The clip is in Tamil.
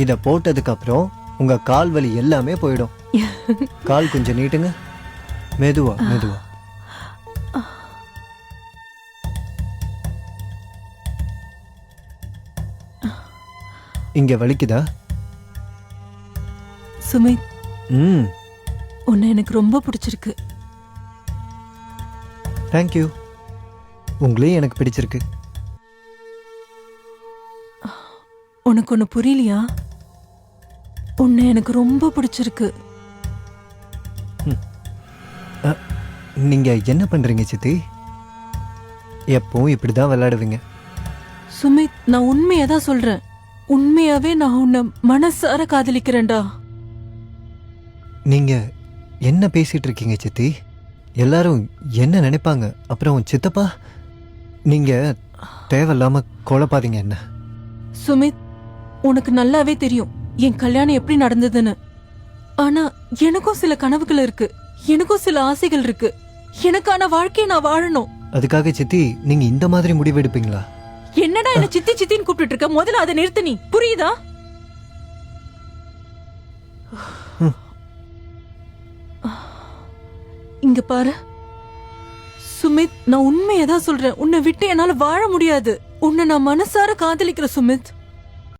இத போட்டதுக்கு அப்புறம் உங்க கால் வலி எல்லாமே போயிடும். கால் கொஞ்சம் நீட்டுங்க. மெதுவா மெதுவா. இங்க வலிக்குதா? சுமித், ம். உன்னை எனக்கு ரொம்ப பிடிச்சிருக்கு. தேங்க்யூ. உங்களையும் எனக்கு பிடிச்சிருக்கு. உனக்கு ஒண்ணு புரியலையா? உன்னை எனக்கு ரொம்ப பிடிச்சிருக்கு. நீங்க என்ன பண்றீங்க சித்தி? எப்பவும் இப்படிதான் விளையாடுவீங்க. சுமித், நான் உண்மையா தான் சொல்றேன். உண்மையாவே நான் உன்னை மனசார காதலிக்கிறேன்டா. நீங்க என்ன பேசிட்டு இருக்கீங்க சித்தி? எல்லாரும் என்ன நினைப்பாங்க? அப்புறம் சித்தப்பா, நீங்க தேவையில்லாம குழப்பாதீங்க என்ன. சுமித், உனக்கு நல்லாவே தெரியும் என் கல்யாணம் எப்படி நடந்ததுன்னு. ஆனா எனக்கும் சில கனவுகள் இருக்கு, எனக்கும் சில ஆசைகள் இருக்கு. எனக்கான வாழ்க்கையை நான் வாழணும். அதுக்காக சித்தி நீங்க இந்த மாதிரி முடிவு எடுப்பீங்களா? என்னடா என்ன சித்தி சித்தின்னு கூப்பிட்டு இருக்க? முதல்ல அதை நிறுத்து. நீ புரியுதா? இங்க பாரு சுமித், நான் உண்மையதான் சொல்றேன். உன்னை விட்டு என்னால வாழ முடியாது. உன்னை நான் மனசார காதலிக்கிற சுமித்.